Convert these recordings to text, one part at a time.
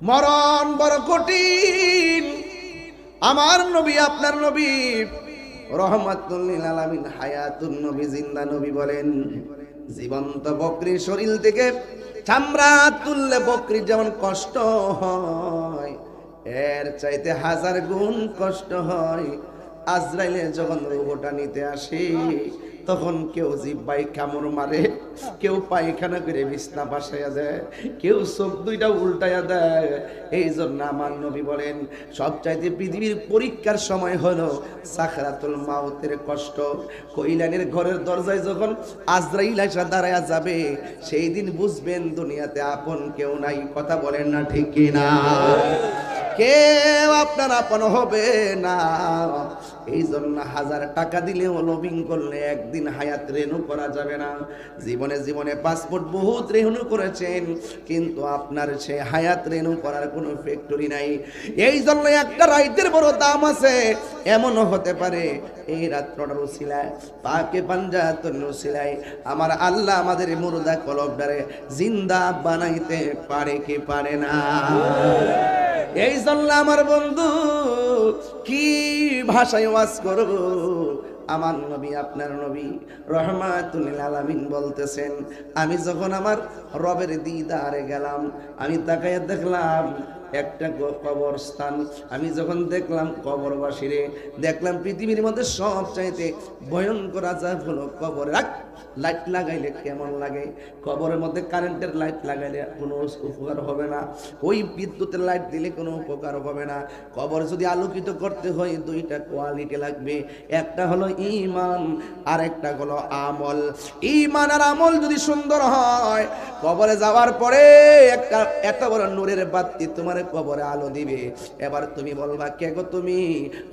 মরণ বড় কঠিন। আমার নবী, আপনার নবী রহমাতুল লিল আলামিন, হায়াতুন নবী, জিন্দা নবী বলেন, জীবন্ত বকরির শরীর থেকে চামড়া তুললে বকরির যেমন কষ্ট হয়, এর চাইতে 1000 গুণ কষ্ট হয় আজরাইলে যখন রূহটা নিতে আসে। তখন কেউ জিহ্বায় কামড় মারে, কেউ পায়খানা করে বিছনা বাসাইয়া দেয়, কেউ চোখ দুইটা উল্টাইয়া দেয়। এই জন্য আমার নবী বলেন, সবচাইতে পৃথিবীর পরীক্ষার সময় হলো সাকরাতুল মাউতের কষ্ট। কইলানের ঘরের দরজায় যখন আজরাইল এসে দাঁড়ায়া যাবে, সেই দিন বুঝবেন দুনিয়াতে আপন কেউ নাই। কথা বলেন না ঠিক কিনা? কেউ আপনার আপন হবে না। এই জন্য 1000 টাকা দিলেও লবিং করলে একদিন হায়াত রেনু করা যাবে না। জীবনে জীবনে পাসপোর্ট বহুত রেনু করেছেন, কিন্তু আপনার সে হায়াত রেনু করার কোনো ফ্যাক্টরি নাই। এই জন্য একটা রাইতের বড় দাম আছে। এমনও হতে পারে এই রাত্রটার উসিলায়, পাকে পাঞ্জাতন উসিলায় আমার আল্লাহ আমাদের মুর্দা কলবটারে জিন্দা বানাইতে পারে কি পারে না? এই জন্য আমার বন্ধু কি ভাষায় ওয়াজ করব? আমার নবী, আপনার নবী রহমাতুল লিল আলামিন বলতেছেন, আমি যখন আমার রবের দিদারে গেলাম, আমি তাকাইয়া দেখলাম একটা কবরস্থান। আমি যখন দেখলাম কবরবাসীরে, দেখলাম পৃথিবীর মধ্যে সবচাইতে ভয়ঙ্কর আযাব হলো কবরে। লাইট লাগাইলে কেমন লাগে? কবরের মধ্যে কারেন্টের লাইট লাগাইলে কোনো উপকার হবে না, ওই বিদ্যুতের লাইট দিলে কোনো উপকার হবে না। কবর যদি আলোকিত করতে হয় দুইটা কোয়ালিটি লাগবে, একটা হলো ঈমান আর একটা হলো আমল। ঈমান আর আমল যদি সুন্দর হয়, কবরে যাওয়ার পরে একটা এত বড় নূরের বাতি তোমার কবরে আলো দিবে। এবার তুমি বলবা, কে গো তুমি?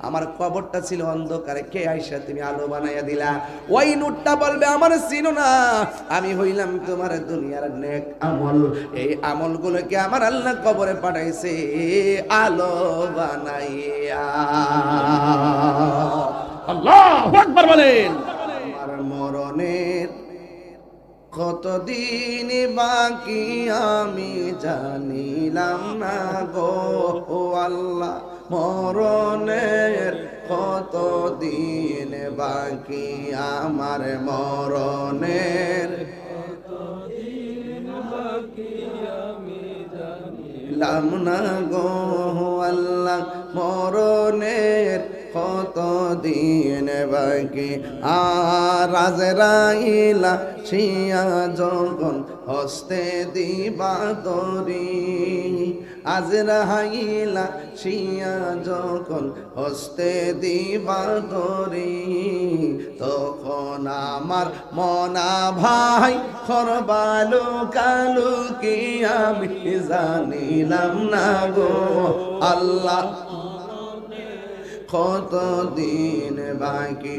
আমার কবরটা ছিল অন্ধকারে, কে আইসা তুমি আলো বানাইয়া দিলা? ওই নূরটা বলবে, আমার চিনো না, আমি হইলাম তোমার দুনিয়ার নেক আমল। এই আমলগুলোকে আমার আল্লাহ কবরে পাঠাইছে আলো বানাইয়া। আল্লাহু আকবার বলেন। আমার মরণের কতদিন বাকি আমি জানিলাম না গো আল্লাহ, মরণের কতদিন বাকি আমার মরণের জানিলাম না গো আল্লাহ, মরণের কতদিন বাকি। আর আজরাইল শিয়া যখন হস্তে দিবা তরি, আজরাইল শিয়া যখন হস্তে দিবা তরি, তখন আমার মনা ভাই খরবালু কালু কি আমি জানিলাম না গো আল্লাহ, কতদিন বাকি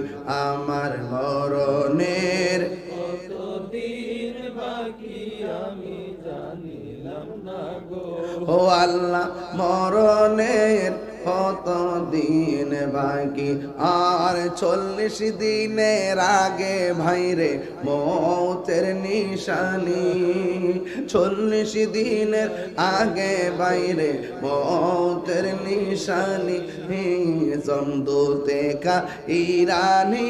আমার মরণের, কতদিন বাকি আমি জানিলাম না গো ও আল্লাহ, মরণের কতদিন বাকি। আর 40 দিনের আগে ভাইরে মৌতের নিশানি, 40 দিনের আগে বাইরে মৌতের নিশানি। জমদূতে কা ইরানি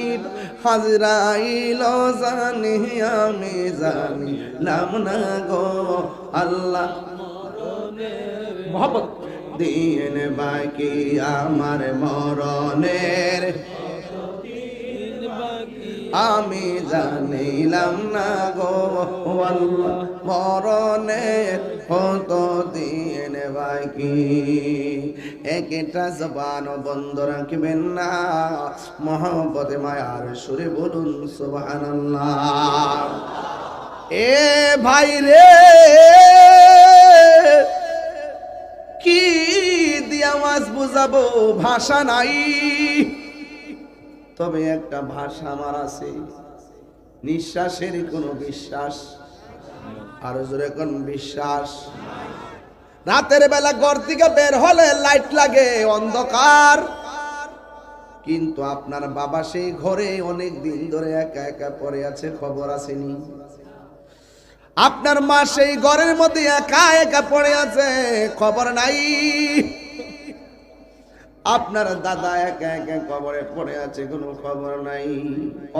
হাজরাইল জানি আমি জানিলাম না গো আল্লাহ, মোহাম্মদ দিন বাকি আমার মরণের, আমি জানিলাম না গো আল্লাহ, মরণের কতদিন বাকি। একটা জবান বন্ধ রাখবেন না, মহব্বতে মায়ার সুরে বলুন সুবহানাল্লাহ। এ ভাই রে, কি দিয়া মাছ বুঝাবো? ভাষা নাই। তবে একটা ভাষা আমার আছে, নিঃশ্বাসের কোনো বিশ্বাস, আর জোরে কোন বিশ্বাস। রাতের বেলা ঘর থেকে বের হলে লাইট লাগে, অন্ধকার, কিন্তু আপনার বাবা সেই ঘরে অনেক দিন ধরে একা একা পড়ে আছে, খবর আসেনি। আপনার মা সেই ঘরের মধ্যে একা একা পড়ে আছে, খবর নাই। আপনার দাদা একা একা কবরে পড়ে আছে, কোনো খবর নাই।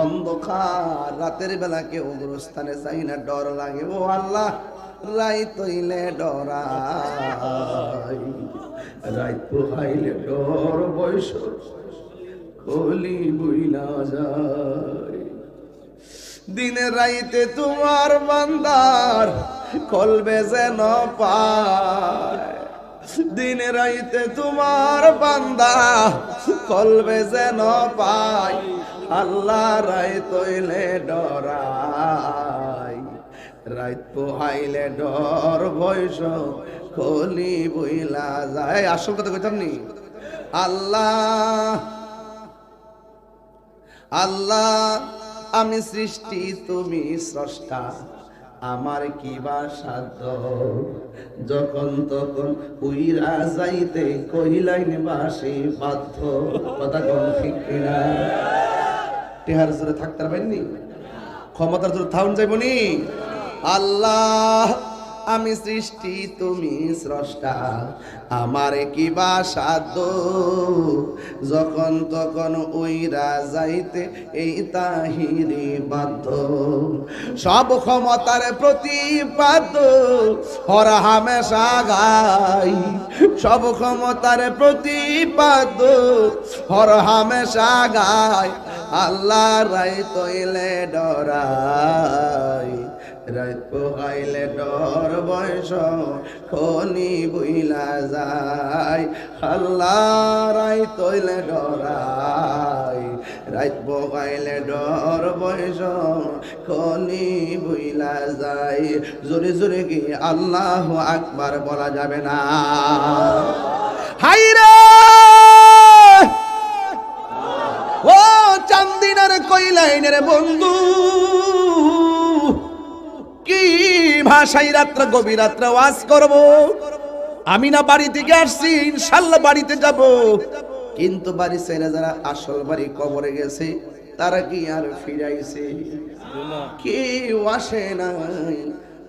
অন্ধকার, রাতের বেলা কেউ গুরুস্থানে যাই না, ডর লাগে। ও আল্লাহ, রাইত হইলে ডরাই, রাইত পোহাইলে ডর, বয়স কলি বইলা যায়। দিনে রাইতে তোমার বান্দার কলবে যেন পায়, দিনে রাইতে তোমার বান্দা কলবে যেন পায়। আল্লাহ রাইত হইলে ডরাই, রাইত পোহাইলে ডর, বয়স কলি বইলা যায়। আসল কথা কইতাম নি। আল্লাহ আল্লাহ, আমি সৃষ্টি, তুমি স্রষ্টা, আমার কি বা সাধ্য, যখন তখন উইরা যাইতে কইলাইন বাসি বাধ্য। কথা কোন ঠিক কিনা? টেহার জোরে থাকতে পারেননি, ক্ষমতার জোরে থাউন যাইবনি। আল্লাহ, আমি সৃষ্টি, তুমি স্রষ্টা, আমার কি বা সাধ্য, যখন তখন উইরা যাইতে এই তাহিরি বাধ্য। সব ক্ষমতার প্রতিপাদ্য হর হামেশা গাই, সব ক্ষমতার প্রতিপাদ্য হর হামেশা গাই। আল্লাহ রাইত হইলে ডরাই, রাইত পোহাইলে ডর, বয়স খনি বইলা যায়। আল্লাহ রাইত হইলে ডরাই, রাইত পোহাইলে ডর, বয়স খনি বইলা যায়। জোরে জোরে কি আল্লাহু আকবার বলা যাবে না? হাইরে ও চান্দিনার কইলাইনের বন্ধু, কি ভাষাই রাত্র গভীর রাত্রে ওয়াজ করব। আমি না বাড়ি থেকে আসছি, ইনশাল্লাহ বাড়িতে যাব, কিন্তু বাড়ি ছেড়ে যারা আসল বাড়ি কবরে গেছে তারা কি আর ফিরাইছে? কেউ আসে নাই,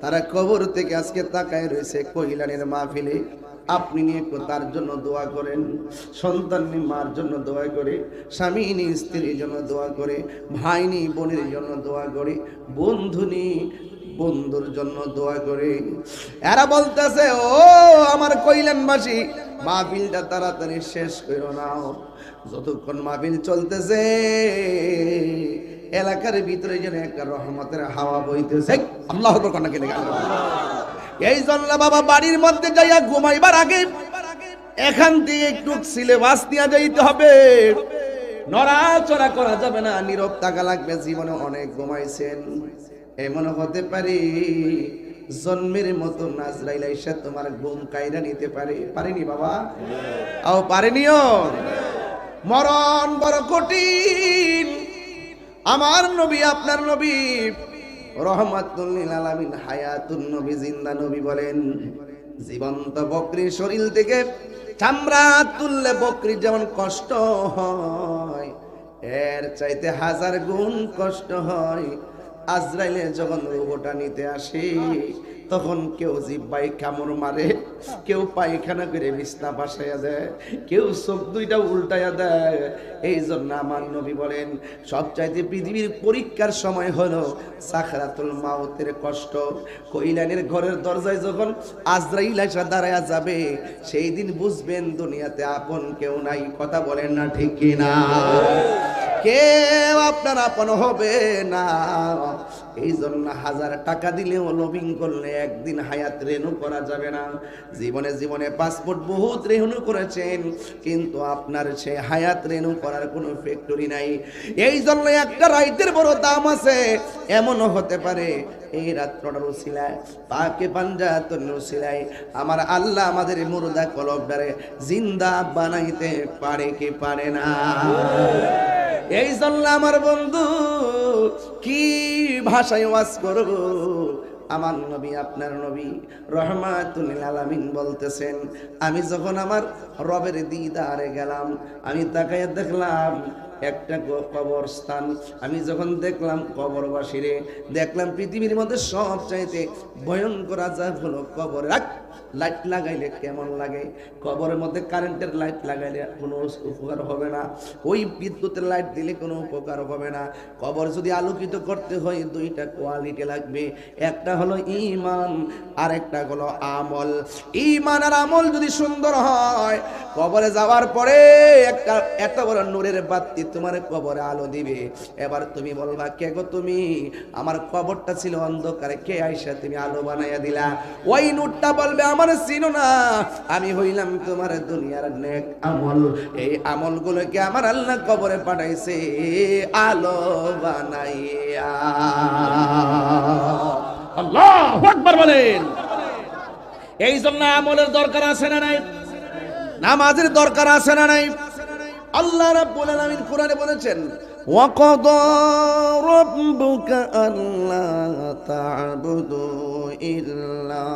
তারা কবর থেকে আজকে তাকায় রয়েছে কহিলানের মাহফিলে। আপনি নিয়ে তার জন্য দোয়া করেন, সন্তান নি মার জন্য দোয়া করে, স্বামী নি স্ত্রীর জন্য দোয়া করে, ভাই নি বোনের জন্য দোয়া করে, বন্ধু নি বন্ধুর জন্য দোয়া করে। এরা বলতেছে, ও আমার কইলানবাসী, মাহফিলটা তাড়াতাড়ি শেষ করো না। যতক্ষণ মাহফিল চলতেছে এলাকার ভিতরে যেন একটা রহমতের হাওয়া বইতেছে। আল্লাহু আকবার নাকি লেখা। এই জন্য বাবা বাড়ির মধ্যে যাইয়া ঘুমাইবার আগে এখান থেকে একটু সিলেবাস নিয়ে যাইতে হবে। নড়াচড়া করা যাবে না, নীরব থাকা লাগবে। জীবনে অনেক ঘুমাইছেন, এমন হতে পারে জন্মের মতো নাজরাইল আইসা তোমার ঘুম কাইরা নিতে পারে। পারেনি বাবা? আও পারেনিও? মরণ বড় কঠিন। আমার নবী, আপনার নবী রহমাতুল লিল আলামিন, হায়াতুন নবী, জিন্দা নবী বলেন, জীবন্ত বকরির শরীর থেকে চামড়া তুললে বকরির যেমন কষ্ট হয়, এর চাইতে 1000 গুণ কষ্ট হয় আজরাইলে যখন রূহটা নিতে আসে। তখন কেউ জিহ্বায় কামড় মারে, কেউ পায়খানা করে বিছনা বাসাইয়া দেয়, কেউ চোখ দুইটা উল্টাইয়া দেয়। এই জন্য আমার নবী বলেন, সবচাইতে পৃথিবীর পরীক্ষার সময় হলো সাকরাতুল মাউতের কষ্ট। কইলানের ঘরের দরজায় যখন আজরাইল এসে দাঁড়ায়া যাবে, সেই দিন বুঝবেন দুনিয়াতে আপন কেউ নাই। কথা বলেন না ঠিক কিনা? কেউ আপনার আপন হবে না। এই জন্য 1000 টাকা দিলেও লবিং করলে একদিন হায়াত রেনু করা যাবে না। জীবনে জীবনে পাসপোর্ট বহুত রেনু করেছেন, কিন্তু আপনার সে হায়াত রেনু করার কোনো ফ্যাক্টরি নাই। এই জন্য একটা রাইতের বড় দাম আছে। এমনও হতে পারে এই রাত্রটার উসিলায়, পাকে পাঞ্জাতন উসিলায় আমার আল্লাহ আমাদের মুর্দা কলবটারে জিন্দা বানাইতে পারে কি পারে না? এই জন্য আমার বন্ধু, কি ভাষায় ওয়াজ করব, আমার নবী আপনার নবী রহমাতুল লিল আলামিন বলতেছেন, আমি যখন আমার রবের দিদারে গেলাম, আমি তাকায় দেখলাম একটা কবরস্থান। আমি যখন দেখলাম কবরবাসীরে, দেখলাম পৃথিবীর মধ্যে সবচাইতে ভয়ঙ্কর আযাব হলো কবরে। লাইট লাগাইলে কেমন লাগে? কবরের মধ্যে কারেন্টের লাইট লাগাইলে কোনো উপকার হবে না, ওই বিদ্যুতের লাইট দিলে কোনো উপকার হবে না। কবর যদি আলোকিত করতে হয় দুইটা কোয়ালিটি লাগবে, একটা হলো ঈমান আর একটা হলো আমল। ঈমান আর আমল যদি সুন্দর হয়, কবরে যাওয়ার পরে একটা এত বড় নূরের বাতি তোমার কবরে আলো দিবে। এবার তুমি বলবা, কে গো তুমি? আমার কবরটা ছিল অন্ধকারে, কে আইসা তুমি আলো বানাইয়া দিলা? ওই নূরটা বলবে, আমার চিনো না, আমি হইলাম তোমার দুনিয়ার নেক আমল। এই আমলগুলোকে আমার আল্লাহ কবরে পাঠাইছে আলো বানাইয়া। আল্লাহু আকবার বলেন। এই জন্য আমলের দরকার আছে না নাই? নামাজের দরকার আছে না নাই? আল্লাহ রাব্বুল আলামিন কোরআনে বলেছেন, ওয়াকাদা রাব্বুকা আল্লা তা'বুদু ইল্লা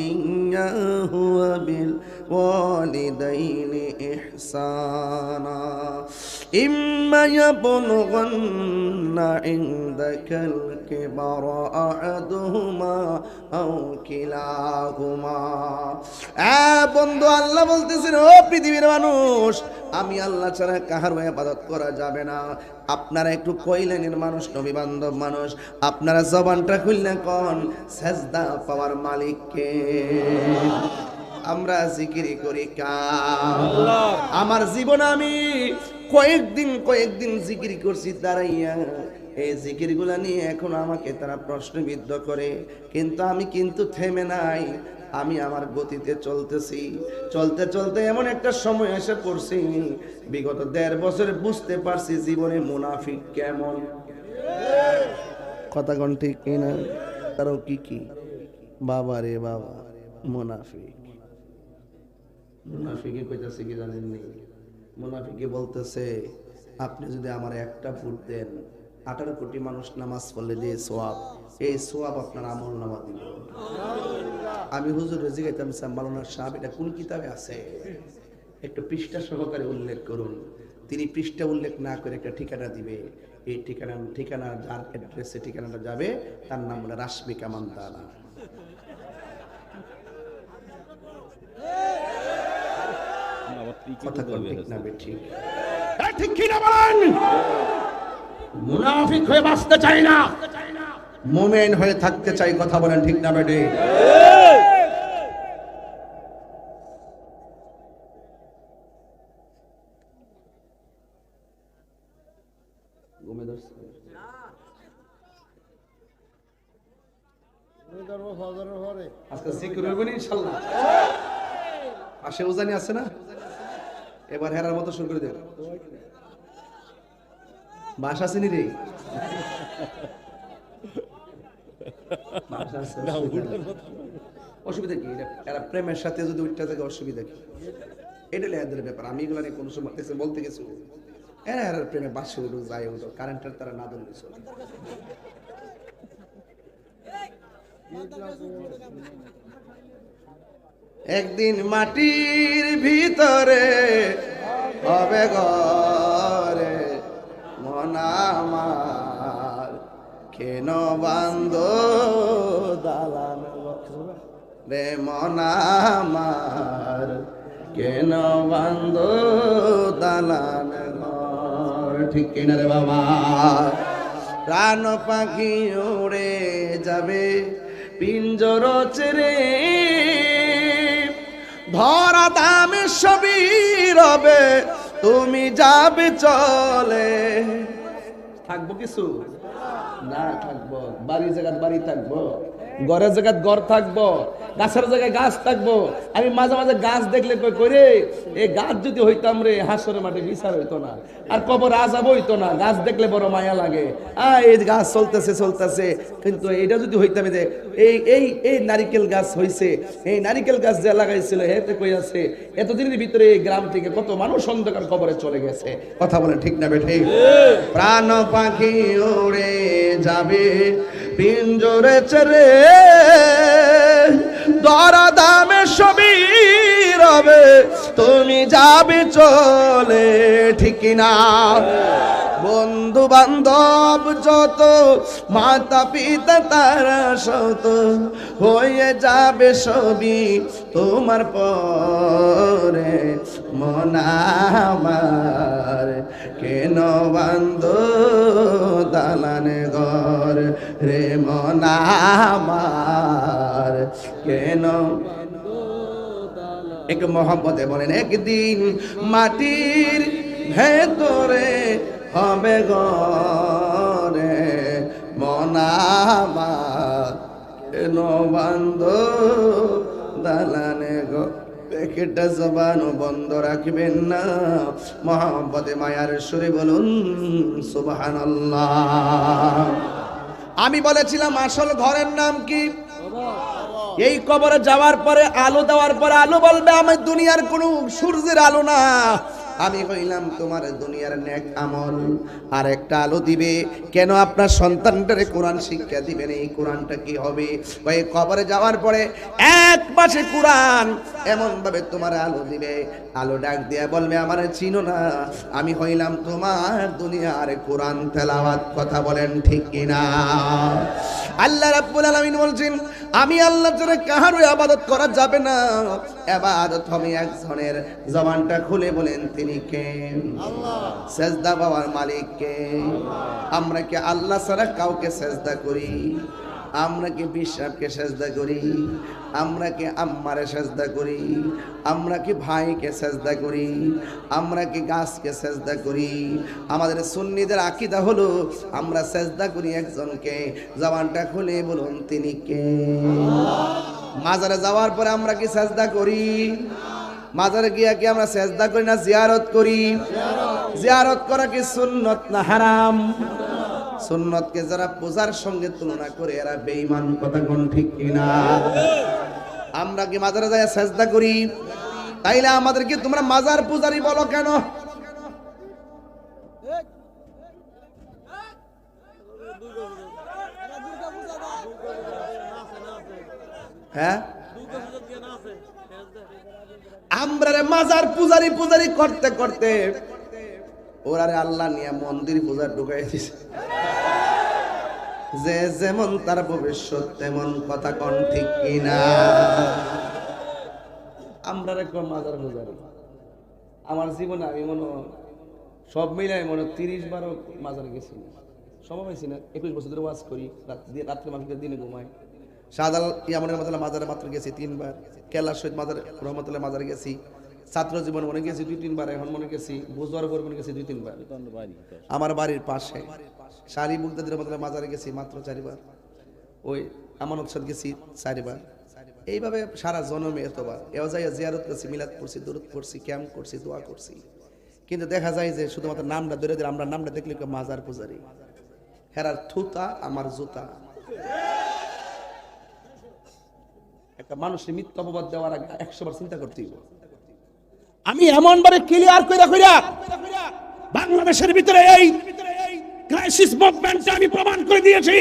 ইয়্যাহু ওয়া বিল ওয়ালিদাইনি ইহসানা ইম্মা ইয়াবলুগান্না ইনদাকাল কিবারা আহাদুহুমা আও কিলাহুমা। বন্ধু, আল্লাহ বলতেছেন, ও পৃথিবীর মানুষ, আমি আল্লাহ ছাড়া কাহার ইবাদত করা যাবে না। আপনারা একটু কইলেনের মানুষ, নবী বান্ধব মানুষ, আপনারা জবানটা খুললে কোন সেজদা পাওয়ার মালিককে। আমরা জিকিরি করি কার? আমার জীবনে আমি কয়েকদিন জিকির করছি দাঁড়াইয়া। এই জিকিরগুলা নিয়ে এখন আমাকে তারা প্রশ্নবিদ্ধ করে, কিন্তু আমি কিন্তু থেমে নাই। আমি আমার গতিতে চলতেছি। চলতে চলতে এমন একটা সময় এসে পড়ছি, বিগত 1.5 বছরে বুঝতে পারছি জীবনে মুনাফিক কেমন। কথা কোন ঠিক কিনা? তারও কি বাবা রে বাবা, মুনাফিকে কইতাছে কি জানেননি? মুনাফিকে বলতেছে, আপনি যদি আমার একটা ভোট দেন, 18 কোটি মানুষ নামাজ পড়লে যে সোয়াব, এই সোয়াব আপনার আমল নামা দিব। আমি হুজুর জিজ্ঞাইতাম, মাওলানা সাহেব, এটা কোন কিতাবে আছে? একটু পৃষ্ঠা সহকারে উল্লেখ করুন। তিনি পৃষ্ঠা উল্লেখ না করে একটা ঠিকানা দিবে। এই ঠিকানা যার অ্যাড্রেসে ঠিকানাটা যাবে, তার নাম হলো রাশমিকা মান্দানা। কথা কোন ঠিক না বেঠিক? ঠিক কি না বলেন? মুনাফিক হয়ে বাঁচতে চাই না, মুমিন হয়ে থাকতে চাই। কথা বলেন ঠিক না বেঠিক? আজকে জিকির হইব না ইনশাআল্লাহ। পাশে উজানি আছে না? এবার হেরার মতো শুরু করে দেব। বাসা চিনি রে, অসুবিধা কি? এরা প্রেমের সাথে যদি উঠতে থাকে অসুবিধা কি? এটা এদের ব্যাপার। আমি এগুলো নিয়ে কোনো সময় বলতে গেছি, এরা প্রেমে বাসে উঠো, যায় উঠো, কারেন্টের তারা না দল দিচ্ছে। একদিন মাটির ভিতরে হবে ঘরে, মন আমার কেন বান্ধ দালান রে, মন আমার কেন বান্ধ দালান ঘর। ঠিক কিনা রে বাবা? প্রাণ পাখি উড়ে যাবে পিঞ্জর ছেড়ে, ধরা দামে সবই রবে, তুমি যাবে চলে। থাকবো কিছু না, থাকবো বাড়ির জায়গায় বাড়ি থাকবো, ঘরের জায়গায় ঘর থাকবো, গাছের জায়গায় গাছ থাকবো। আমি মাঝে মাঝে গাছ দেখলে কই করে, এই গাছ যদি হইতাম রে, হাসরের মাঠে বিচার হইতো না, আর কবর আযাব হইতো না। গাছ দেখলে বড় মায়া লাগে। এই গাছ চলতেছে, কিন্তু এটা যদি হইতাম, যে এই নারিকেল গাছ হইছে, এই নারিকেল গাছ যে লাগাইছিল, হেতে কই আছে, এতদিনের ভিতরে এই গ্রাম থেকে কত মানুষ অন্ধকার কবরে চলে গেছে। কথা বলে ঠিক না বেঠে? প্রাণ পাখি উড়ে যাবে পিঞ্জরে ছেড়ে দরা দামে সবই রবে তুমি যাবে চলে ঠিক না বন্ধু বান্ধব যত মাতা পিতা তারা শত হয়ে যাবে সবই তোমার পরে মন আমার কেন বান্ধ দালানে ঘর রে মন আমার কেন এক মোহাম্মদে বলেন একদিন মাটির ভেতরে হবে ঘরে মন আমার কেন বান্ধ দালানে ঘর একটা জবান বন্ধ রাখবেন না মোহাম্মদে মায়ার সুরে বলুন সুবহানাল্লাহ আমি বলেছিলাম আসল ঘরের নাম কি এই কবরে যাওয়ার পরে আলো দেওয়ার পরে আলো বলবে আমি দুনিয়ার কোনো সূর্যের আলো না আমি কইলাম তোমার দুনিয়ার নেক আমল আর একটা আলো দিবে কেন আপনার সন্তানটারে কোরআন শিক্ষা দিবেন এই কোরআনটা কি হবে ওই কবরে যাওয়ার পরে এক মাসে কোরআন এমন ভাবে তোমার আলো দিবে আলো ডাক দিয়া বলবে আমারে চিনো না আমি হইলাম তোমার দুনিয়ার কোরআন তেলাওয়াত কথা বলেন ঠিক কিনা আল্লাহ রাব্বুল আলামিন বলছেন আমি আল্লাহ ছাড়া কারো ইবাদত করা যাবে না ইবাদত হবে একজনের জবানটা খুলে বলেন তিনি কে আল্লাহ সেজদা পাওয়ার মালিক কে আমরা কি আল্লাহ ছাড়া কাউকে সেজদা করি আমরা কি বিশ্বাসকে সেজদা করি আমরা কি আম্মারে সেজদা করি আমরা কি ভাইকে সেজদা করি আমরা কি গাছকে সেজদা করি আমাদের সুন্নিদের আকীদা হলো আমরা সেজদা করি একজনকে জবানটা খুলে বলুন তিনি কে মাজারে যাওয়ার পরে আমরা কি সেজদা করি মাজারে গিয়া কি আমরা সেজদা করি না জিয়ারত করি জিয়ারত করা কি সুন্নত না হারাম সুন্নতকে যারা পূজার সঙ্গে তুলনা করে এরা বেঈমান কথা কোন ঠিক কিনা আমরা কি মাজারে যায় সেজদা করি তাইলে আমাদেরকে তোমরা মাজার পূজারি বলো কেন হ্যাঁ আমরা মাজার পূজারি পূজারি করতে করতে ওরারে আল্লাহ নিয়ে মন্দির পূজা ঢুকাই দিছে যে যেমন তার ভবিষ্যৎ তেমন কথা কোন ঠিক কিনা আমরা একবার মাজার পূজারি আমার জীবনে আমি মনে সব মিলাই মনে 30 বারও মাজার গেছি সময় পাইছি না 21 বছর ধরে ওয়াজ করি রাত্রে মানুষকে দিনে ঘুমাই শাহজাল ইয়ামনের মাজারে মাত্র গেছি 3 বার কেলার শহীদ মাজার রহমতুল্লাহ মাজারে গেছি ছাত্র জীবন মনে গেছি 2-3 বার এখন মনে গেছি বুঝবার পর মনে গেছি 2-3 বার আমার বাড়ির পাশে শাহরি বুগদাদের রহমতুল্লাহ মাজারে গেছি মাত্র 4 বার ওই আমানত সাদ গেছি 4 বার এইভাবে সারা জন্মে এতবার এও যাই জিয়ারত করছি মিলাদ পড়ছি দরুদ পড়ছি ক্যাম্প করছি দোয়া করছি কিন্তু দেখা যায় যে শুধুমাত্র নামটা ধরে ধরে আমরা নামটা দেখলে মাজার পূজারি হেরার থুতা আমার জুতা একটা মানুষের মিথ্যা অপবাদ দেওয়ার আগে 100 বার চিন্তা করতে হবে আমি এমন ভাবে ক্লিয়ার কইরা বাংলাদেশের ভিতরে এই ক্রাইসিস মুভমেন্টে আমি প্রমাণ করে দিয়েছি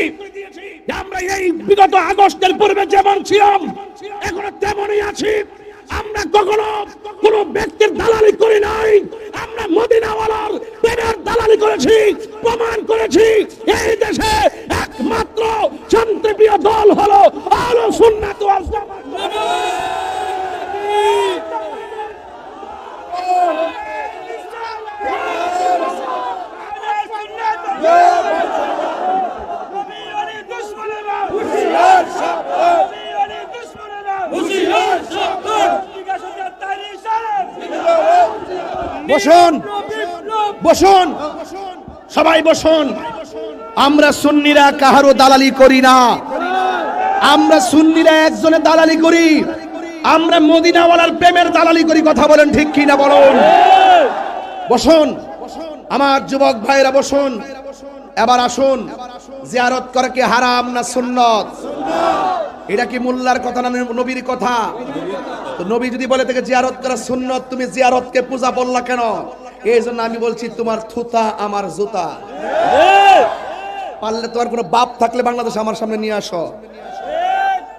যে আমরা এই বিগত আগস্টের পূর্বে যেমন ছিলাম এখনো তেমনই আছি আমরা কখনো কোন ব্যক্তির দালালি করি নাই আমরা মদিনাওয়ালার প্রেমের দালালি করেছি প্রমাণ করেছি এই দেশে একমাত্র শান্তিপ্রিয় দল হলো আহলে সুন্নাত ওয়াল জামাত বসুন বসুন সবাই বসুন আমরা সুন্নিরা কাহারও দালালি করি না আমরা সুন্নিরা একজনের দালালি করি আমরা মদিনাওয়ালার প্রেমের দালালি করি কথা বলেন ঠিক কি না বলুন বসুন আমার যুবক ভাইরা বসুন এবার আসুন জিয়ারত করা কি হারাম না সুন্নত এটা কি মোল্লার কথা না নবীর কথা তো নবী যদি বলে থেকে জিয়ারত করা সুন্নত তুমি জিয়ারতকে পূজা বললা কেন এই জন্য আমি বলছি তোমার থুতা আমার জুতা পারলে তোমার কোনো বাপ থাকলে বাংলাদেশ আমার সামনে নিয়ে আসো।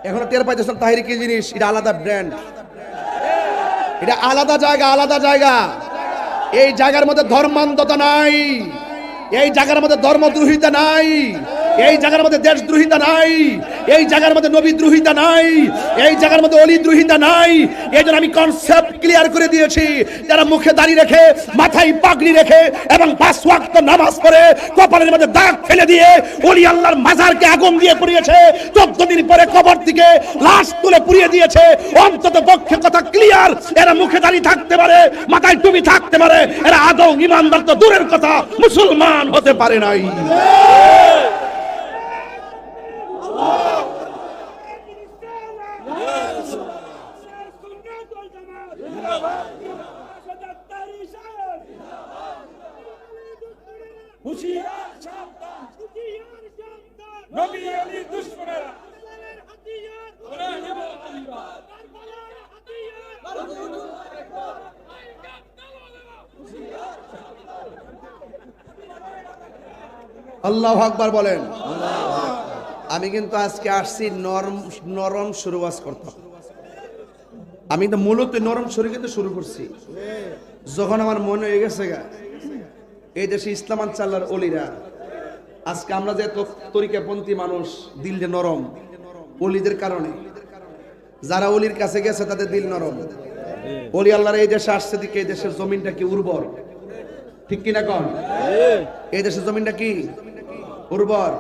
এখনো টের পাইতেছেন তাহিরি কি জিনিস? এটা আলাদা ব্র্যান্ড, এটা আলাদা জায়গা, আলাদা জায়গা। এই জায়গার মধ্যে ধর্মান্ধতা নাই, এই জায়গার মধ্যে ধর্মদ্রোহিতা নাই, এই জায়গার মধ্যে দেশদ্রোহিতা নাই, এই জায়গার মধ্যে নবীদ্রোহিতা নাই, এই জায়গার মধ্যে অলিদ্রোহিতা নাই। এই জন্য আমি কনসেপ্ট ক্লিয়ার করে দিয়েছি, যারা মুখে দাঁড়িয়ে রেখে, মাথায় পাগড়ি রেখে এবং 5 ওয়াক্ত নামাজ পড়ে কপালের মধ্যে দাগ ফেলে দিয়ে ওলি আল্লাহর মাজারকে আগুন দিয়ে পুড়িয়েছে, 14 দিন পরে কবর থেকে লাশ তুলে পুড়িয়ে দিয়েছে, অন্তত পক্ষে কথা ক্লিয়ার, এরা মুখে দাঁড়িয়ে থাকতে পারে, মাথায় টুপি থাকতে পারে, এরা আদৌ ইমানদার তো দূরের কথা মুসলমান হতে পারে নাই। আল্লাহু আকবার বলেন। আমি কিন্তু আজকে আসছি নরম শুরুয়াজ করতাম। আমি তো মূলত নরম শুরু কিন্তু শুরু করছি যখন আমার মনে হয়ে গেছে এই দেশে ইসলাম আল্লাহর ওলিরা, আজকে আমরা যে তরিকাপন্থী মানুষ, দিল যে নরম ওলিদের কারণে। যারা ওলির কাছে গেছে তাদের দিল নরম। ওলি আল্লাহর এই দেশে আসছে দিকে এই দেশের জমিনটা কি উর্বর, ঠিক কিনা কন? এই দেশের জমিনটা কি উর্বর।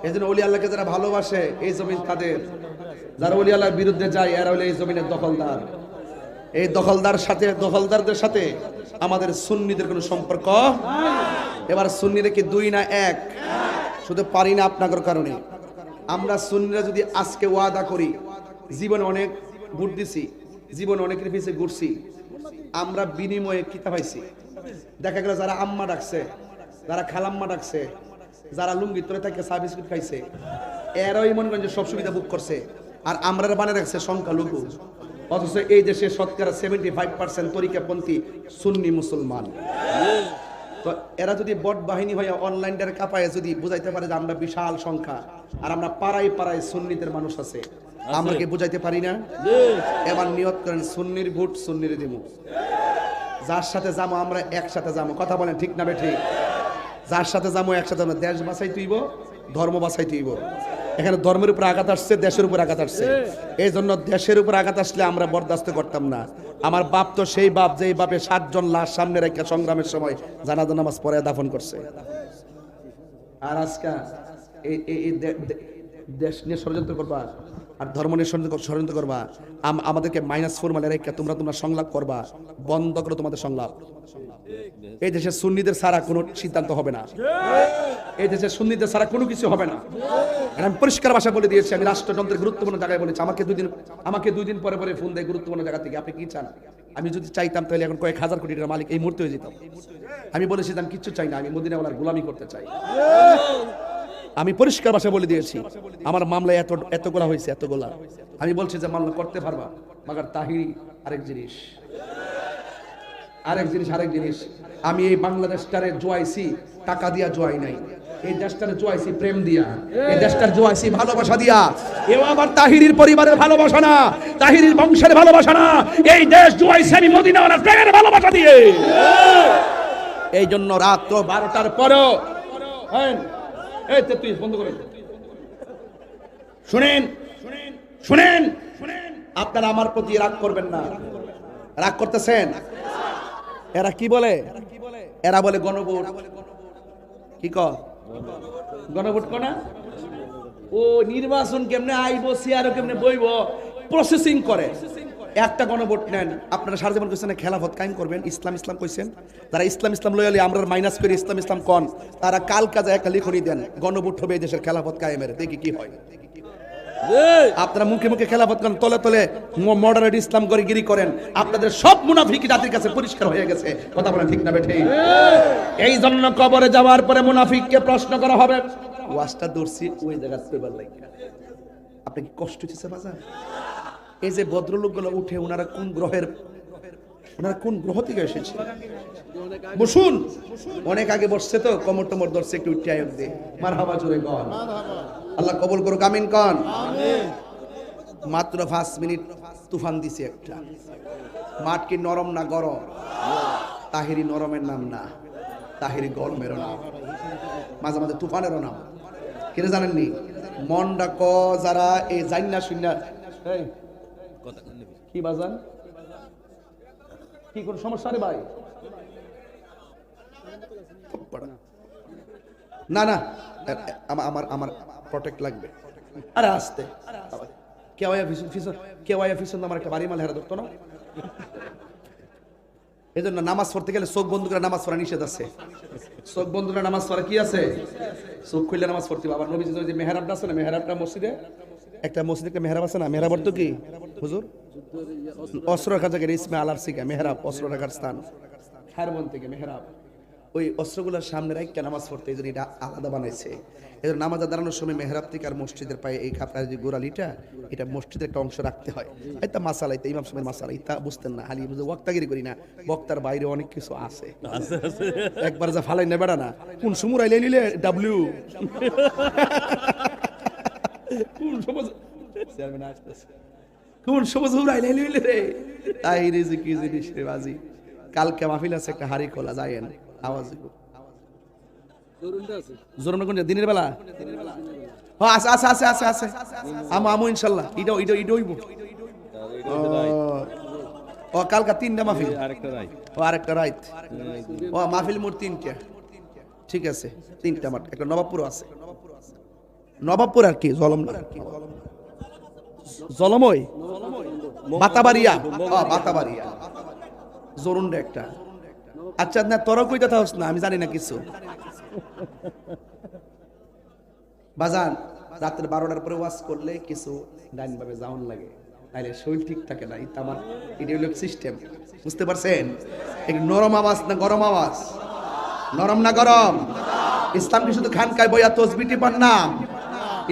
এই জন্য ওলি আল্লাহকে যারা ভালোবাসে এই জমিন তাদের, যারা ওলি আল্লাহর বিরুদ্ধে যায় এরা হলো এই জমিনের দখলদার। এই দখলদারদের সাথে আমাদের সুন্নিদের কোনো সম্পর্ক। এবার সুন্নিরা কি 2 না 1? শুধু পারি না আপনাদের কারণে। আমরা সুন্নিরা যদি আজকে ওয়াদা করি, জীবনে অনেক ভোট দিছি, জীবনে অনেকের পিছিয়ে ঘুরছি, আমরা বিনিময়ে কিতা পাইছি? দেখা গেল যারা আম্মা ডাকছে, যারা খালাম্মা ডাকছে, যারা লুঙ্গি তোরে থাকে চা বিস্কুট খাইছে, এরাই মনে করেন যে সব সুবিধা বুক করছে, আর আমরা বানিয়ে রাখছে সংখ্যালঘু। অথচ এই দেশে শতকরা 75% তরিকাপন্থী সুন্নি মুসলমান। তো এরা যদি বট বাহিনী হয়ে অনলাইনের কাপায় যদি বুঝাইতে পারে যে আমরা বিশাল সংখ্যা, আর আমরা পাড়ায় পাড়ায় সুন্নিদের মানুষ আছে, আমরা কি বুঝাইতে পারি না? এবার নিয়ত করেন সুন্নির ভোট সুন্নির দিব। যার সাথে যাবো আমরা একসাথে যাবো, কথা বলেন ঠিক না ঠিক? যার সাথে যাবো একসাথে, আমরা দেশ বাঁচাই তুইব, ধর্ম বাঁচাই তুইব। এখানে ধর্মের উপর আঘাত আসছে, দেশের উপর আঘাত আসছে। এই জন্য দেশের উপর আঘাত আসলে আমরা বরদাস্ত করতাম না। আমার বাপ তো সেই বাপ যেই বাপে 7 জন লাশ সামনে রেখে সংগ্রামের সময় জানাজা নামাজ পড়ে দাফন করছে। আর আজকে এই দেশ নিয়ে ষড়যন্ত্র করবা আর ধর্ম নিয়ে ষড়যন্ত্র করবা, আমাদেরকে -4 মালে রেখে তোমরা সংলাপ করবা। বন্ধ করো তোমাদের সংলাপ। এই দেশে সুন্নিদের ছাড়া কোনো সিদ্ধান্ত হবে না, এই দেশে সুন্নিদের ছাড়া কোনো কিছু হবে না। আমি পরিষ্কার ভাষা বলে দিয়েছি, আমি রাষ্ট্রযন্ত্রের গুরুত্বপূর্ণ জায়গায় বলেছি। আমাকে 2 দিন পরে পরে ফোন দেয় গুরুত্বপূর্ণ জায়গা থেকে, আপনি কি চান? আমি যদি চাইতাম তাহলে এখন কয়েক হাজার কোটি টাকার মালিক এই মুহূর্তে হয়ে যেতাম। আমি বলেছি আমি কিচ্ছু চাই না, আমি মদিনাওয়ালার গোলামি করতে চাই। আমি পরিষ্কার ভাষা বলে দিয়েছি, আমার মামলায় এতগুলা হয়েছে, এতগুলা। আমি বলছি যে মামলা করতে পারবা, মাগার তাহিরি আরেক জিনিস। আমি এই বাংলাদেশটারে জোয়াইছি টাকা দিয়া জোয়াই নাই, এই দেশটারে জোয়াইছি প্রেম দিয়া, এই দেশটার জোয়াইছি ভালোবাসা দিয়া। এও আবার তাহিরির পরিবারের ভালোবাসা না, তাহিরির বংশের ভালোবাসা না, এই দেশ জোয়াইছি আমি মদিনাওয়ালার প্রেমের ভালোবাসা দিয়ে। এই জন্য রাত 12টার পরেও তুই বন্ধ করে শুনেন, আপনারা আমার প্রতি রাগ করবেন না। রাগ করতেছেন? এরা কি বলে? এরা বলে গণভোট। কি গণভোট না? ও নির্বাচন কেমনে আইব, সিআরও কেমনে বইব, প্রসেসিং করে। একটা গণভোট নেন, আপনারা সারা জীবন কইছেন খেলাফত কায়েম করবেন, ইসলাম কইছেন। তারা ইসলাম লয়ালি আমরা মাইনাস করে ইসলাম কন, তারা কাল কাজে একটা লিখনি দেন গণভোট হবে এই দেশের খেলাফত কায়েমের, দেখি কি হয়। আপনারা মুখে খেলাফত করেন, তলে তলে মডারেট ইসলাম করে গিরি করেন। আপনাদের সব মুনাফিক জাতির কাছে পরিষ্কার হয়ে গেছে, কথা বলেন ঠিক না বেঠিক? এই জন্য কবরে যাওয়ার পরে মুনাফিককে প্রশ্ন করা হবে, ওয়াজটা দর্শি ওই জায়গা পেবার লাগে। আপনি কি কষ্ট হচ্ছে বাজার? এই যে ভদ্রলোকগুলো উঠে, ওনারা কোন গ্রহের ওনারা কোন গ্রহ থেকে এসেছে? বসুন, অনেক আগে বসছে তো, কমর টমর ধরছে, একটু উঠে আয়োগ দে মারহাবা জোরে কন, আল্লাহ কবুল করুক, আমিন কন। মাত্র 5 মিনিট তুফান দিছে একটা। মাঠ কি নরম না গরম? তাহিরি নরমের নাম না, তাহিরি গরমেরও নাম, মাঝে মাঝে তুফানেরও নাম। কেন জানেননি? মন ডাক যারা এই জান্না শুননা, এই কি বাজান, কি কোন সমস্যা রে ভাই? না না, আমার আমার প্রটেক্ট লাগবে। আরে আসতে আমার একটা বাড়ি মাল হেরা ধরতো না। এই জন্য নামাজ পড়তে গেলে চোখ বন্ধ করে নামাজ পড়া নিষেধ আছে। চোখ বন্ধ করে নামাজ পড়া কি আছে? চোখ খুললে নামাজ পড়তে হবে। আবার নবীজি যে মেহরাবটা আছে না, মেহরাবটা মসজিদে একটা মেহরাব আছে না, মেহরাব অর্থ কি হুজুর? অস্ত্র রাখার জায়গায় ইসমে আলার শিখা মেহরাব, অস্ত্র রাখার স্থান। খায়রবন থেকে মেহরাব, ওই অস্ত্রগুলোর সামনে রাখতে নামাজ পড়তে, এই জন্য এটা আলাদা বানাইছে। এই জন্য নামাজে দাঁড়ানোর সময় মেহরাব থেকে আর মসজিদের পায়ে এই খাপড়ার যে গোড়ালিটা, এটা মসজিদের একটা অংশ রাখতে হয়। এটা মাসালা, এটা ইমাম সাহেবের মাসালা, এটা বুঝতেন না, হালি বুঝে বক্তাগিরি করি না। বক্তার বাইরে অনেক কিছু আছে। একবার যা ফালাই নেবে না, কোন সুমুর আইলে নিলে ডাব্লিউ কোন সমাজ চেয়ারম্যান আসতেছে, কোন সমাজ উড়াইলে নিলে রে, তাই রে যে কি জিনিস রে বাজি। কালকে মাহফিল আছে, একটা হাড়ি খোলা যায়েন, আওয়াজ জোরমনা কোন দিনের বেলা? হ্যাঁ আছে আছে আছে আছে আছে, আমু ইনশাআল্লাহ। ইডো ইডো ইডো হইব। ও কালকা 3টা মাহফিল, আরেকটা রাত। ও মাহফিল মোট 3টা, ঠিক আছে 3টা মাঠ, একটা নবাবপুর আছে। নবাবপুর আর কি জলম না, জলমই বাতাবাড়িয়া, বাতাবাড়িয়া জরুন্ডা একটা। আচ্ছা না, তোরা কই কথা হস না, আমি জানি না কিছু। বাজান রাতের 12টার পরে ওয়াজ করলে কিছু ডাইন ভাবে যাওন লাগে, তাইলে শরীর ঠিক থাকে না। এটা আমার ইডিওলজিক সিস্টেম, বুঝতে পারছেন? এক নরম আওয়াজ না গরম আওয়াজ? নরম না গরম? ইসলাম কি শুধু খানকায় বইয়া তসবিহ টিপার নাম?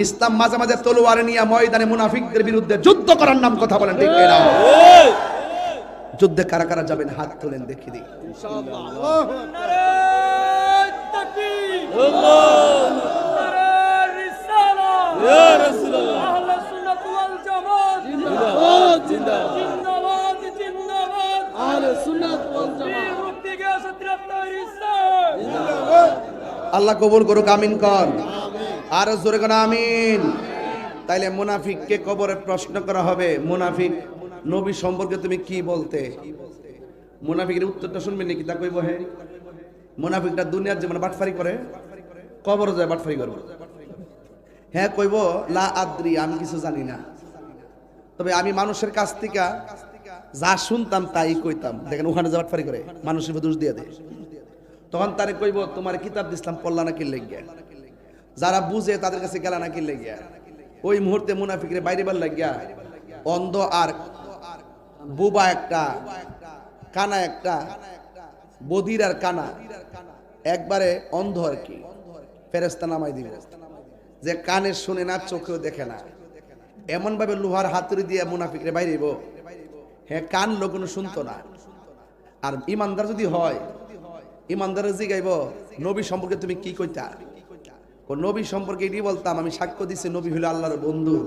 ইসলাম মাঝে মাঝে তলোয়ার নিয়ে ময়দানে মুনাফিকদের বিরুদ্ধে যুদ্ধ করার নাম। কথা বলেন ঠিক কিনা? যুদ্ধে কারা কারা যাবেন হাত তোলেন দেখি দিই। ইনশাআল্লাহ। নারে তাকবীর, আল্লাহু নারে রিসালাত, ইয়া রাসূলুল্লাহ, আহলে সুন্নাত ওয়াল জামাত, জিন্দাবাদ জিন্দাবাদ, জিন্দাবাদ জিন্দাবাদ, আহলে সুন্নাত ওয়াল জামাত, মুক্তি কে সত্রাত্তর ইসলাম, জিন্দাবাদ। আল্লাহ কবুল করুক, আমিন কর। আর জোরে কোন আমিন। তাইলে মুনাফিককে কবরে প্রশ্ন করা হবে, মুনাফিক নবী সম্পর্কে তুমি কি বলতে? মুনাফিকের উত্তরটা শুনবেন নাকি? তা কইব হে মুনাফিকটা দুনিয়ার যেমন বাটফারি করে, কবরে যায় বাটফারি করবে। হ্যাঁ কইব লা আদ্রি, আমি কিছু জানি না, তবে আমি মানুষের কাছ থেকে যা শুনতাম তাই কইতাম। দেখেন ওখানে যে বাটফারি করে মানুষের দোষ দিয়ে দেয়, তখন তারে কইব তোমার কিতাব দিছিলাম পড়লা না কি লাগিয়া? যারা বুঝে তাদের কাছে গেলা না কি লাগিয়া? ওই মুহূর্তে মুনাফিকরে বাইরে বার লাগিয়া অন্ধ আর বুবা একটা, কানা একটা, বধির আর কানা, একবারে অন্ধ আর কি, ফেরেশতা নামাই দিবে যে কানে শুনে না, চোখেও দেখে না। এমন ভাবে লোহার হাতুড়ি দিয়ে মুনাফিকরে বাইরেব, হ্যাঁ কান লোকনো শুনতো না। আর ইমানদার যদি হয়, ইমানদারের জিগাইব নবী সম্পর্কে তুমি কি কইতা? ও নবী সম্পর্কে এটি বলতাম, আমি সাক্ষ্য দিছি নবী হলো আল্লাহর বন্ধু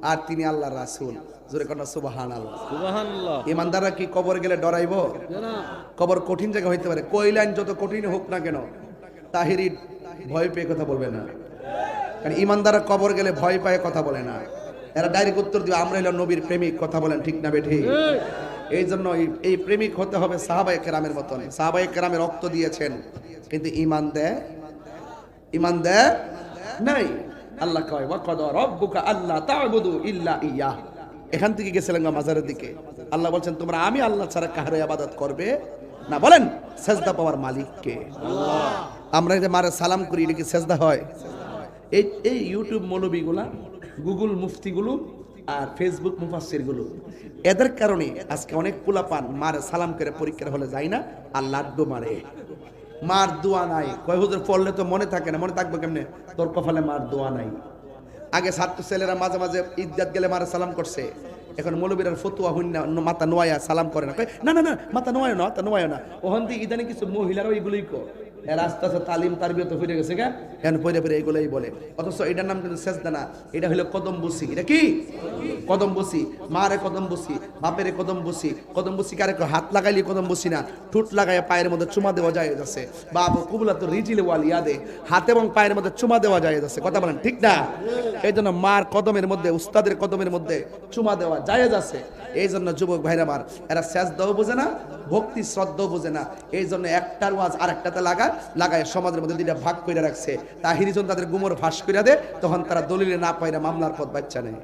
আর তিনি আল্লাহর রাসূল। জোরে কন্যা সুবহানাল্লাহ, সুবহানাল্লাহ। ইমানদাররা কি কবর গেলে ডরাইব? কবর কঠিন জায়গা হইতে পারে, কইলাইন যত কঠিন হোক না কেন, তাহিরি ভয় পেয়ে কথা বলবে না। কারণ ইমানদাররা কবর গেলে ভয় পায় কথা বলে না, এরা ডাইরেক্ট উত্তর দিবে আমরা হলো নবীর প্রেমিক। কথা বলেন ঠিক না বেঠি? এই জন্য এই প্রেমিক হতে হবে সাহাবায়ে কেরামের মতন। সাহাবায়ে কেরামে রক্ত দিয়েছেন, কিন্তু ঈমান দেয়, ঈমান দেয় নাই। আল্লাহ কয় ওয়া কাদা রাব্বুকা আল্লা তা'বুদু ইল্লা ইয়্যাহ। এখান থেকে গেছিলেন মাজারের দিকে, আল্লাহ বলছেন তোমরা আমি আল্লাহ ছাড়া কারো ইবাদত করবে না। বলেন সেজদা পাওয়ার মালিক কে? আল্লাহ। আমরা যে মারে সালাম করি, এটা কি সেজদা হয়? এই ইউটিউব মৌলবীগুলা, গুগল মুফতিগুলো আর ফেসবুক মুফাসসিরগুলো, এদের কারণে আজকে অনেক পোলাপান মারে সালাম করে পরীক্ষার হলে যায় না, আর লাড্ডু মারে। মার দোয়া নাই, কয় হুজুর পড়লে তো মনে থাকে না। মনে থাকবে কেমনে? তোর কপালে মার দোয়া নাই। আগে ছাত্র ছেলেরা মাঝে মাঝে ঈদগাহ গেলে মারে সালাম করছে, এখন মৌলবীরা ফতুয়া হইন না মাথা নোয়া সালাম করে না, না না না মাথা নোয়ায় না, মাথা নোয়ায় না। ওখান থেকে ইদানি কিছু মহিলারাও এগুলোই কর, এর আস্তে আস্তে তালিম তারবিয়ত তো ফিরে গেছে, এখন পরে পরে এগুলোই বলে। অথচ এটার নাম কিন্তু সেজদা না, এটা হলো কদম বুসি। এটা কি কদম বুসি? মারে কদম বুসি, বাপের কদম বুসি। কদম বুসি কারে হাত লাগাইলি কদম বুসি না, ঠোঁট লাগাইয়া পায়ের মধ্যে চুমা দেওয়া যায় যাচ্ছে। বাপ কুবুলা তো রিজিলে ওয়াল ইয়াদে, হাত এবং পায়ের মধ্যে চুমা দেওয়া যায় যাচ্ছে। কথা বলেন ঠিক না? এই জন্য মার কদমের মধ্যে, উস্তাদের কদমের মধ্যে চুমা দেওয়া যায় যাচ্ছে। এই জন্য যুবক ভাইরা আমার, এরা সেজদাও বোঝে না, ভক্তি শ্রদ্ধাও বোঝে না। এই জন্য একটার ওয়াজ আর একটাতে লাগায় সমাজের মধ্যে দুইটা ভাগ করে রাখছে। তাহিরি যখন তাদের গুমর ফাঁস করে দেয়, তখন তারা দলিলে না পায় না, মামলার পথ বাচ্চা নেই।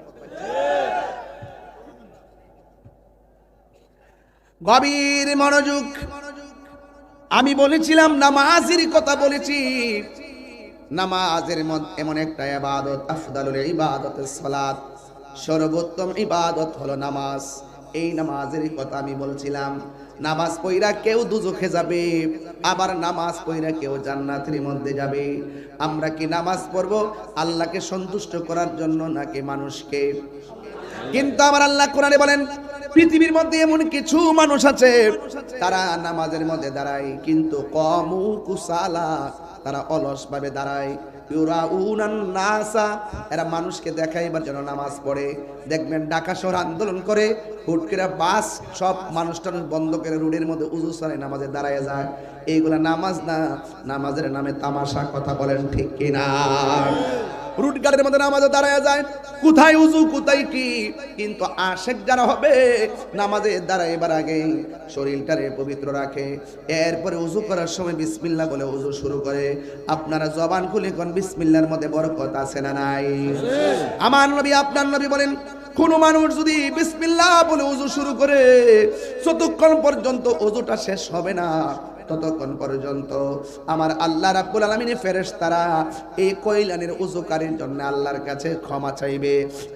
গভীর মনোযোগ। আমি বলেছিলাম নামাজের কথা বলেছি। নামাজের এমন একটা ইবাদত, আফদালুল ইবাদতুস সালাত, সর্বোত্তম ইবাদত হলো নামাজ। এই নামাজের কথা আমি বলছিলাম। নামাজ পড়া কেউ দুজখে যাবে, আবার নামাজ পড়া কেউ জান্নাতের মধ্যে যাবে। আমরা কি নামাজ পড়ব আল্লাহকে সন্তুষ্ট করার জন্য নাকি মানুষকে? কিন্তু আমার আল্লাহ কোরআনে বলেন, পৃথিবীর মধ্যে এমন কিছু মানুষ আছে তারা নামাজের মধ্যে দাঁড়ায় কিন্তু কমু কুসালা, তারা অলস ভাবে দাঁড়ায়। ইউরাউনান নাসা, এরা মানুষকে দেখাইবার জন্য নামাজ পড়ে। দেখবেন ঢাকা শহর আন্দোলন করে, হুট করে বাস সব মানুষটা বন্ধ করে রোডের মধ্যে উজু সারে নামাজে দাঁড়ায় যায়। এইগুলা নামাজ না, নামাজের নামে তামাশা। কথা বলেন ঠিক কিনা? রুট গার্ডের মধ্যে নামাজে দাঁড়ায় যায়, কোথায় উজু কোথায় কি। কিন্তু আশেক যারা হবে নামাজে দাঁড়াইবার আগে শরীরটারে পবিত্র রাখে, এরপরে উজু করার সময় বিসমিল্লাহ বলে উজু শুরু করে। আপনারা জবান খুলে কোন বিসমিল্লাহর মধ্যে বরকত আছে না নাই? আমার নবী আপনার নবী বলেন, কোন মানুষ যদি বিসমিল্লাহ বলে উজু শুরু করে, যতক্ষণ পর্যন্ত উজুটা শেষ হবে না, ততক্ষণ পর্যন্ত আমার আল্লাহ রাব্বুল আলামিনের ফেরেশতারা এই কয়লানের উযুকারীর জন্য আল্লাহর কাছে ক্ষমা চাইবে।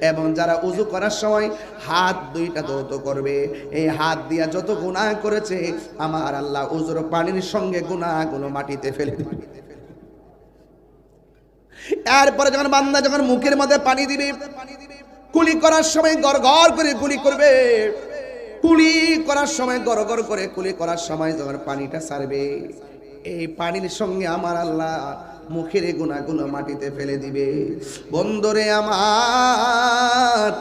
এবং যারা উযু করার সময় হাত দুইটা ধৌত করবে, এই হাত দিয়া যত গুনাহ করেছে আমার আল্লাহ উযুর পানির সঙ্গে গুনাহগুলো মাটিতে ফেলে দিবে। এরপরে যখন বান্দা যখন মুখের মধ্যে পানি দিবে, কুলি করার সময় গড়গড় করে কুলি করবে, কুলি করার সময় গড়গড় করে কুলি করার সময় যখন পানিটা ছাড়বে, এই পানির সঙ্গে আমার আল্লাহ মুখের গুনাহগুলো মাটিতে ফেলে দিবে। বন্ধুরে আমার,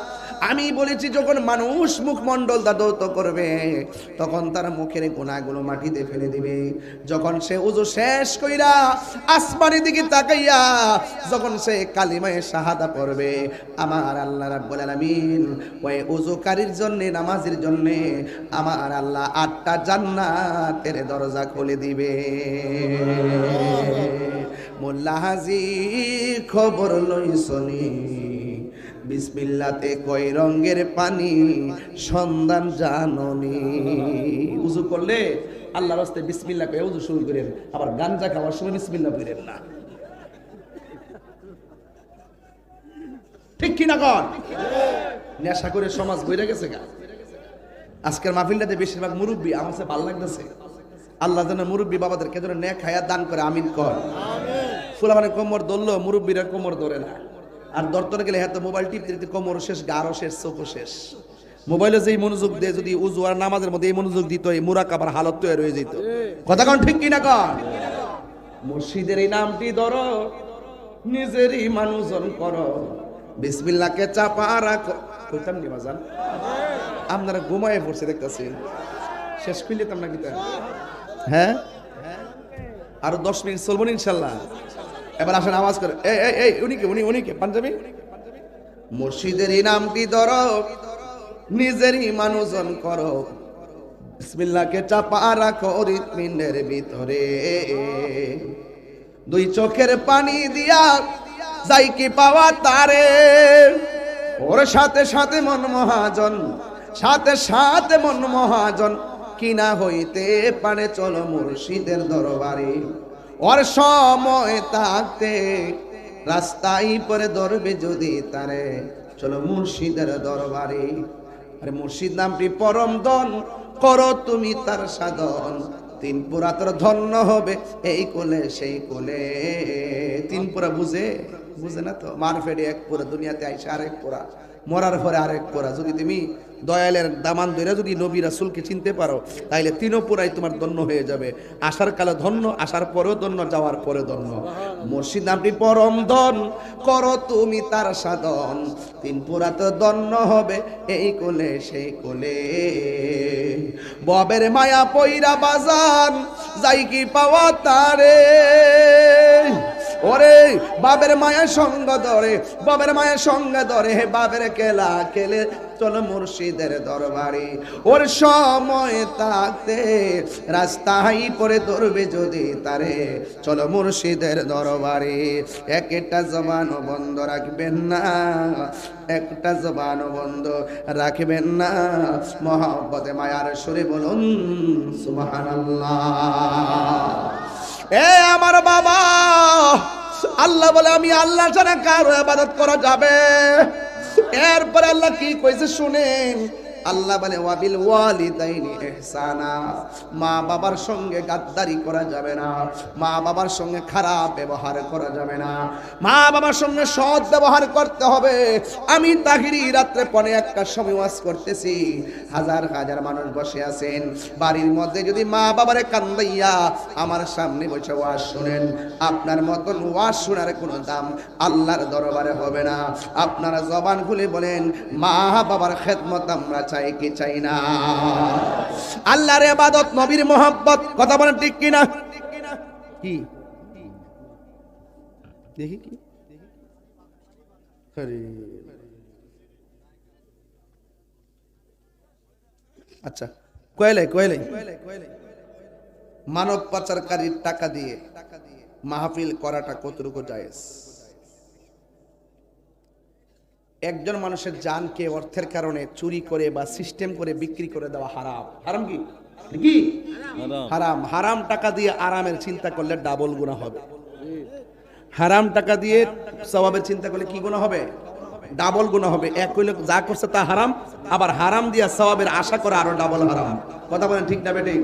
আমি বলেছি যখন মানুষ মুখমণ্ডল দাদত করবে তখন তার মুখের গুনাহগুলো মাটিতে ফেলে দিবে। যখন সে উযু শেষ কইরা আসমানের দিকে তাকাইয়া যখন সে কালিমায়ে শাহাদা পড়বে, আমার আল্লাহ রাব্বুল আলামিন ওই উযুকারীর জন্য, নামাজের জন্য আমার আল্লাহ 8টা জান্নাতের দরজা খুলে দিবে। মোল্লা হাজি খবর লইছনি, বিসমিল্লাতে কয় রঙের পানি সন্ধান জাননি। উযু করলে আল্লাহর রাস্তায় বিসমিল্লাহ কয়ে উযু শুরু করেন, আবার গাঞ্জা খাওয়ার সময় বিসমিল্লাহ কইরেন না। ঠিক কি না কন? নেশা করে সমাজ বইরা গেছে গা। আজকের মাহফিলটাতে বেশিরভাগ মুরব্বী, আমার কাছে ভালো লাগতেছে। আল্লাহ যেন মুরব্বী বাবাদেরকে যেন নেক হায়াত দান করে, আমিন কর। ফুলামানে কোমর ধরলো, মুরব্বীরা কোমর ধরে না। আর দর্তনে গেলে হ্যাঁ তো মোবাইল টিপতে কোমর শেষ, গাঢ় শেষ, চোখও শেষ। মোবাইলে যেই মনোযোগ দিয়ে যদি উযু আর নামাজের মধ্যে এই মনোযোগ দিত, এই মুরাকাবার হালত তৈরি হয়ে যেত। কথা কন ঠিক কিনা কন? মুর্শিদের এই নামটি ধরো, নিজেরই মানুষজন করো, বিসমিল্লাহকে চাপা রাখো। কইতাম নি বাজান, আপনারা ঘুমায় পড়ছে দেখতেছি, শেষ করলে তো আমরা কি হ্যাঁ আরো 10 মিনিট চলবো ইনশাল্লাহ। এবার আসেন আওয়াজ করে, এই উনিকে পাঞ্জাবি। মুর্শিদের নামটি ধরো, নিজেরই মানুষজন করো, বিসমিল্লাহকে চাপা রাখো হৃৎপিণ্ডের ভিতরে। দুই চোখের পানি দিয়া যাই কি পাওয়া তারে, ওর সাথে সাথে মন মহাজন, সাথে সাথে মন মহাজন, কিনা হইতে পারে চলো মুর্শিদের দরবারে। ওর সময় থাকতে রাস্তায় পরে ধরবে যদি তারে, চলো মুর্শিদের দরবারে। আরে মুর্শিদ নামটি পরম ধন, করো তুমি তার সাধন, তিন পুরা তোর ধন্য হবে এই কোলে সেই কোলে। তিন পুরা বুঝে বুঝে না তো মারফেটে এক পোড়া, দুনিয়াতে আইসা আরেক পোড়া, মরার পরে আরেক পোড়া। যদি তুমি দয়ালের দামান ধরে যদি নবী রাসূলকে চিনতে পারো, তাইলে তিনও পুরাই তোমার ধন্য হয়ে যাবে। আসার কালে ধন্য, আসার পরেও ধন্য, যাওয়ার পরে ধন্য। মুর্শিদ আপনি পরম ধন, করো তুমি তার সাধন, তিন পুরা তো ধন্য হবে এই কোলে সেই কোলে। ববের মায়া পইরা বাজান, যাই কি পাওয়া তারে। ওরে বাবের মায়ের সঙ্গ ধরে, বাবের মায়ের সঙ্গে ধরে, বাবের খেলা খেলে চলো মুর্শিদের দরবারে। ওর সময় থাকতে রাস্তায় পরে ধরবে যদি তারে, চলো মুর্শিদের দরবারে। একটা জবানও বন্ধ রাখবেন না, একটা জবানও বন্ধ রাখবেন না। মহব্বতে মায়ার সুরে বলুন সুবহানাল্লাহ। এ আমার বাবা, আল্লাহ বলে আমি আল্লাহ ছাড়া কারো ইবাদত করা যাবে। এরপর আল্লাহ কি কইছে শুনেন। আল্লাহ বলে ওয়াবিল ওয়ালিদাইনি ইহসানা, মা বাবার সঙ্গে গাদ্দারি করা যাবে না, মা বাবার সঙ্গে খারাপ ব্যবহার করা যাবে না, মা বাবার সঙ্গে সৎ ব্যবহার করতে হবে। আমি তাহিরি রাত্রে 1:15টার সময় ওয়াজ করতেছি, হাজার হাজার মানুষ বসে আছেন বাড়ির মধ্যে। যদি মা বাবারে কান্দাইয়া আমার সামনে বসে ওয়াজ শুনেন, আপনার মতন ওয়াজ শোনার কোনো দাম আল্লাহর দরবারে হবে না। আপনারা জবান খুলে বলেন মা বাবার খেদমত আমরা চাই কি চাই না? আল্লাহর ইবাদত, নবীর মোহাব্বত, কথা বলেন ঠিক কি না? কি দেখি কি আচ্ছা কয়লে মানব পাচারকারীর টাকা দিয়ে মাহফিল করাটা কতটুকু জায়েজ? একজন মানুষের জানকে অর্থের কারণে চুরি করে বা সিস্টেম করে বিক্রি করে দেওয়া হারাম। হারাম কি কি? হারাম। হারাম টাকা দিয়ে আরামের চিন্তা করলে ডাবল গুনাহ হবে। হারাম টাকা দিয়ে সওয়াবের চিন্তা করলে কি গুনাহ হবে? ডাবল গুনাহ হবে। এক হইলে যা করছে তা হারাম, আবার হারাম দিয়া সওয়াবের আশা করে আরো ডাবল হারাম। কথা বলেন ঠিক না বেঠিক?